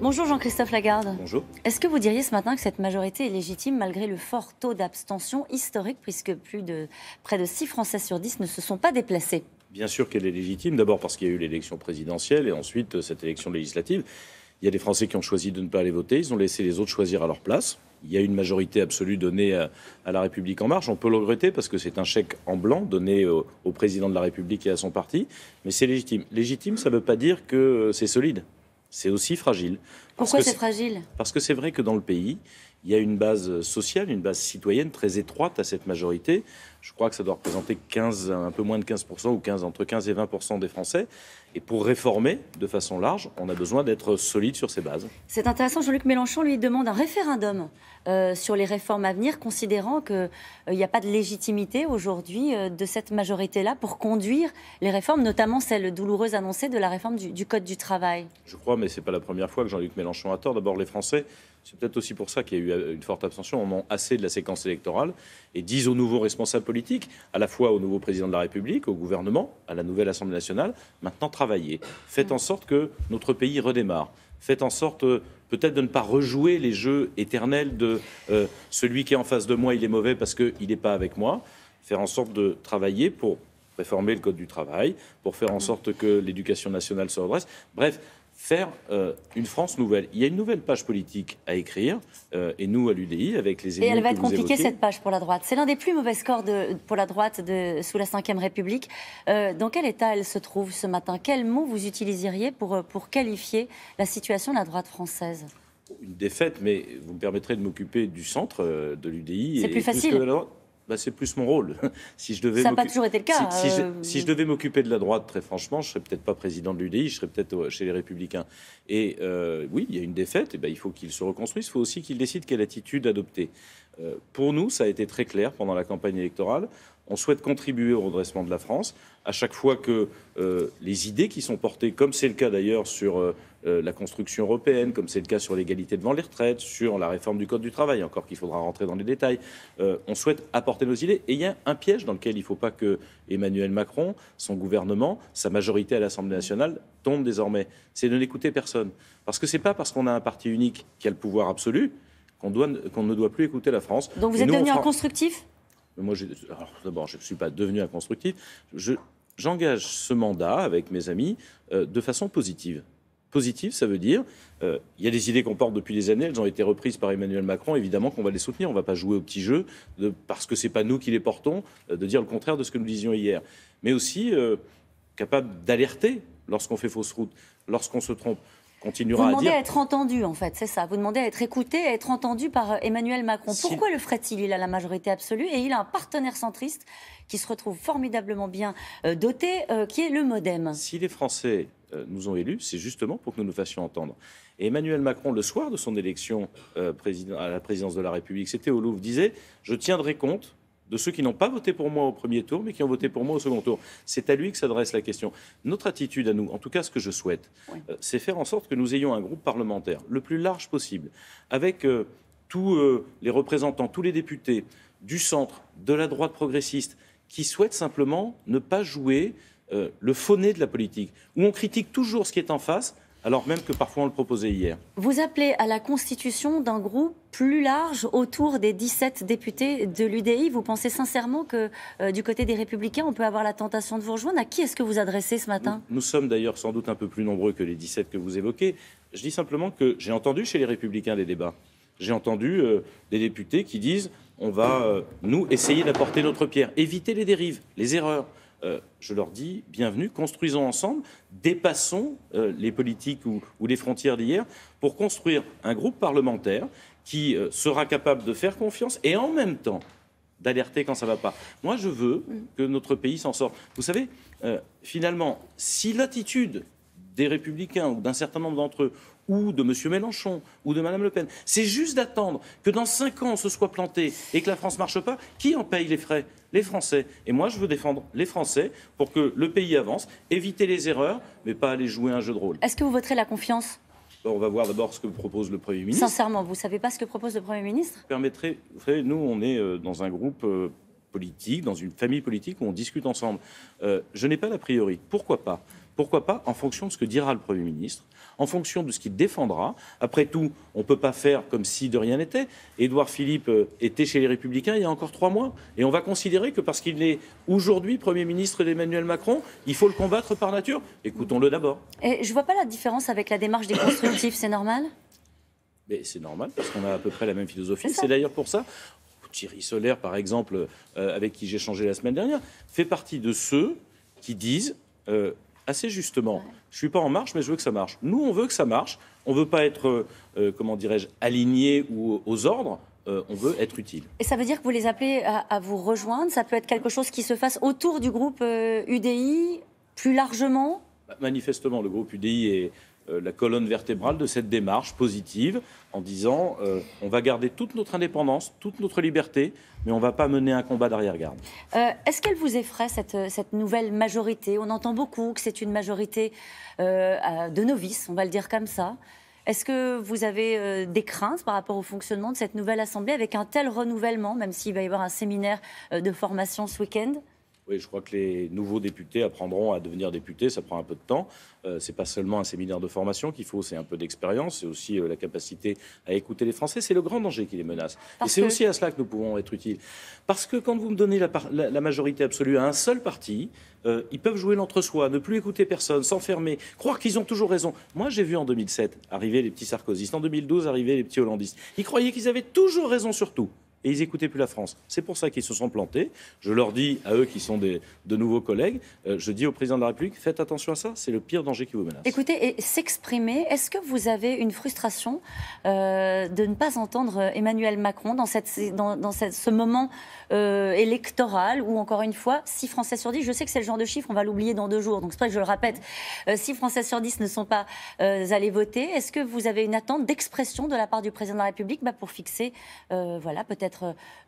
Bonjour Jean-Christophe Lagarde. Bonjour. Est-ce que vous diriez ce matin que cette majorité est légitime malgré le fort taux d'abstention historique puisque près de 6 Français sur 10 ne se sont pas déplacés? Bien sûr qu'elle est légitime, d'abord parce qu'il y a eu l'élection présidentielle et ensuite cette élection législative. Il y a des Français qui ont choisi de ne pas aller voter, ils ont laissé les autres choisir à leur place. Il y a une majorité absolue donnée à La République En Marche. On peut le regretter parce que c'est un chèque en blanc donné au président de la République et à son parti, mais c'est légitime. Légitime, ça ne veut pas dire que c'est solide. C'est aussi fragile. Pourquoi c'est fragile? Parce que c'est vrai que dans le pays, il y a une base sociale, une base citoyenne très étroite à cette majorité. Je crois que ça doit représenter un peu moins de 15% ou entre 15 et 20% des Français. Et pour réformer de façon large, on a besoin d'être solide sur ces bases. C'est intéressant, Jean-Luc Mélenchon lui demande un référendum sur les réformes à venir, considérant qu'il n'y a pas de légitimité aujourd'hui de cette majorité-là pour conduire les réformes, notamment celle douloureuse annoncée de la réforme du Code du travail. Je crois, mais ce n'est pas la première fois que Jean-Luc Mélenchon a tort. D'abord, les Français, c'est peut-être aussi pour ça qu'il y a eu une forte abstention, en ont assez de la séquence électorale et disent aux nouveaux responsables politiques, à la fois au nouveau président de la République, au gouvernement, à la nouvelle Assemblée nationale, maintenant travaillez. Faites en sorte que notre pays redémarre. Faites en sorte peut-être de ne pas rejouer les jeux éternels de celui qui est en face de moi, il est mauvais parce qu'il n'est pas avec moi. Faire en sorte de travailler pour réformer le Code du travail, pour faire en sorte que l'éducation nationale se redresse. Bref, faire une France nouvelle. Il y a une nouvelle page politique à écrire, et nous, à l'UDI, avec les élus. Et elle va être compliquée, évoquez, cette page, pour la droite. C'est l'un des plus mauvais scores pour la droite sous la Ve République. Dans quel état elle se trouve ce matin? Quels mots vous utiliseriez pour qualifier la situation de la droite française? Une défaite, mais vous me permettrez de m'occuper du centre de l'UDI. C'est plus facile. C'est plus mon rôle. Si je devais ça n'a pas toujours été le cas. Si je devais m'occuper de la droite, très franchement, je ne serais peut-être pas président de l'UDI, je serais peut-être chez les Républicains. Et oui, il y a une défaite, et il faut qu'il se reconstruise, il faut aussi qu'il décide quelle attitude adopter. Pour nous, ça a été très clair pendant la campagne électorale. On souhaite contribuer au redressement de la France. À chaque fois que les idées qui sont portées, comme c'est le cas d'ailleurs sur la construction européenne, comme c'est le cas sur l'égalité devant les retraites, sur la réforme du Code du travail, encore qu'il faudra rentrer dans les détails, on souhaite apporter nos idées. Et il y a un piège dans lequel il ne faut pas que Emmanuel Macron, son gouvernement, sa majorité à l'Assemblée nationale tombe désormais. C'est de n'écouter personne. Parce que ce n'est pas parce qu'on a un parti unique qui a le pouvoir absolu qu'on ne doit plus écouter la France. Donc vous êtes devenu un constructif ? Moi, d'abord, je ne suis pas devenu un constructif. J'engage ce mandat avec mes amis de façon positive. Positive, ça veut dire, il y a des idées qu'on porte depuis des années, elles ont été reprises par Emmanuel Macron, évidemment qu'on va les soutenir, on ne va pas jouer au petit jeu, parce que ce n'est pas nous qui les portons, de dire le contraire de ce que nous disions hier. Mais aussi capable d'alerter lorsqu'on fait fausse route, lorsqu'on se trompe. Vous demandez à être entendu, en fait, c'est ça. Vous demandez à être écouté, à être entendu par Emmanuel Macron. Pourquoi le ferait-il? Il a la majorité absolue et il a un partenaire centriste qui se retrouve formidablement bien doté, qui est le MoDem. Si les Français nous ont élus, c'est justement pour que nous nous fassions entendre. Et Emmanuel Macron, le soir de son élection à la présidence de la République, c'était au Louvre, disait « Je tiendrai compte de ceux qui n'ont pas voté pour moi au premier tour, mais qui ont voté pour moi au second tour. » C'est à lui que s'adresse la question. Notre attitude à nous, en tout cas ce que je souhaite, c'est faire en sorte que nous ayons un groupe parlementaire le plus large possible, avec tous les représentants, tous les députés du centre, de la droite progressiste, qui souhaitent simplement ne pas jouer le faux nez de la politique, où on critique toujours ce qui est en face, alors même que parfois on le proposait hier. Vous appelez à la constitution d'un groupe plus large autour des 17 députés de l'UDI. Vous pensez sincèrement que du côté des Républicains, on peut avoir la tentation de vous rejoindre? À qui est-ce que vous adressez ce matin? Nous sommes d'ailleurs sans doute un peu plus nombreux que les 17 que vous évoquez. Je dis simplement que j'ai entendu chez les Républicains des débats. J'ai entendu des députés qui disent on va, nous, essayer d'apporter notre pierre, éviter les dérives, les erreurs. Je leur dis, bienvenue, construisons ensemble, dépassons les politiques ou les frontières d'hier pour construire un groupe parlementaire qui sera capable de faire confiance et en même temps d'alerter quand ça ne va pas. Moi, je veux que notre pays s'en sorte. Vous savez, finalement, si l'attitude des Républicains ou d'un certain nombre d'entre eux, ou de M. Mélenchon, ou de Mme Le Pen, c'est juste d'attendre que dans 5 ans on se soit planté et que la France ne marche pas, qui en paye les frais? Les Français. Et moi, je veux défendre les Français pour que le pays avance, éviter les erreurs, mais pas aller jouer un jeu de rôle. Est-ce que vous voterez la confiance? On va voir d'abord ce que propose le Premier ministre. Sincèrement, vous ne savez pas ce que propose le Premier ministre? Vous savez, nous, on est dans un groupe politique, dans une famille politique où on discute ensemble. Je n'ai pas d'a priori. Pourquoi pas? Pourquoi pas en fonction de ce que dira le Premier ministre, en fonction de ce qu'il défendra. Après tout, on ne peut pas faire comme si de rien n'était. Édouard Philippe était chez les Républicains il y a encore 3 mois. Et on va considérer que parce qu'il est aujourd'hui Premier ministre d'Emmanuel Macron, il faut le combattre par nature. Écoutons-le d'abord. Et je ne vois pas la différence avec la démarche des constructifs, c'est normal? Mais c'est normal, parce qu'on a à peu près la même philosophie. C'est d'ailleurs pour ça. Thierry Solaire, par exemple, avec qui j'ai échangé la semaine dernière, fait partie de ceux qui disent... assez justement, je ne suis pas en marche, mais je veux que ça marche. Nous, on veut que ça marche. On ne veut pas être, comment dirais-je, aligné ou aux ordres. On veut être utile. Et ça veut dire que vous les appelez à vous rejoindre? Ça peut être quelque chose qui se fasse autour du groupe UDI, plus largement? Manifestement, le groupe UDI est la colonne vertébrale de cette démarche positive en disant on va garder toute notre indépendance, toute notre liberté, mais on ne va pas mener un combat d'arrière-garde. Est-ce qu'elle vous effraie, cette nouvelle majorité? On entend beaucoup que c'est une majorité de novices, on va le dire comme ça. Est-ce que vous avez des craintes par rapport au fonctionnement de cette nouvelle Assemblée avec un tel renouvellement, même s'il va y avoir un séminaire de formation ce week-end? Oui, je crois que les nouveaux députés apprendront à devenir députés, ça prend un peu de temps. C'est pas seulement un séminaire de formation qu'il faut, c'est un peu d'expérience, c'est aussi la capacité à écouter les Français. C'est le grand danger qui les menace. Et c'est aussi à cela que nous pouvons être utiles. Parce que quand vous me donnez la majorité absolue à un seul parti, ils peuvent jouer l'entre-soi, ne plus écouter personne, s'enfermer, croire qu'ils ont toujours raison. Moi, j'ai vu en 2007 arriver les petits sarkozystes, en 2012 arriver les petits hollandistes. Ils croyaient qu'ils avaient toujours raison sur tout. Et ils n'écoutaient plus la France. C'est pour ça qu'ils se sont plantés. Je leur dis, à eux qui sont de nouveaux collègues, je dis au président de la République, faites attention à ça, c'est le pire danger qui vous menace. Écoutez, et s'exprimer, est-ce que vous avez une frustration de ne pas entendre Emmanuel Macron dans ce moment électoral où, encore une fois, 6 Français sur 10, je sais que c'est le genre de chiffre, on va l'oublier dans 2 jours, donc c'est pour ça que je le répète, 6 Français sur 10 ne sont pas allés voter. Est-ce que vous avez une attente d'expression de la part du président de la République pour fixer, voilà, peut-être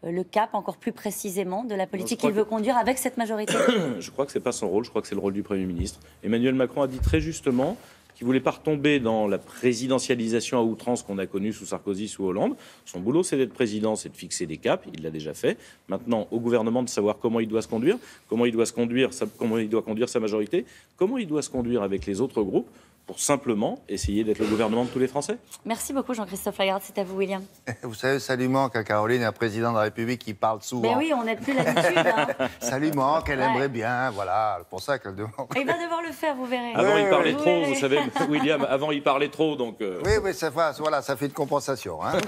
le cap encore plus précisément de la politique qu'il veut conduire avec cette majorité? Je crois que ce n'est pas son rôle, je crois que c'est le rôle du Premier ministre. Emmanuel Macron a dit très justement qu'il ne voulait pas retomber dans la présidentialisation à outrance qu'on a connue sous Sarkozy, sous Hollande. Son boulot, c'est d'être président, c'est de fixer des caps, il l'a déjà fait. Maintenant, au gouvernement de savoir comment il doit se conduire, comment il doit conduire sa majorité, comment il doit se conduire avec les autres groupes, pour simplement essayer d'être le gouvernement de tous les Français. Merci beaucoup Jean-Christophe Lagarde, c'est à vous William. Vous savez, ça lui manque à Caroline, un président de la République qui parle souvent. Mais oui, on n'a plus l'habitude. Hein. Ça lui manque, elle aimerait bien, voilà, c'est pour ça qu'elle demande. Il va devoir le faire, vous verrez. Avant, il parlait trop, vous savez, William, avant, il parlait trop, donc... Oui, ça fait une compensation. Hein.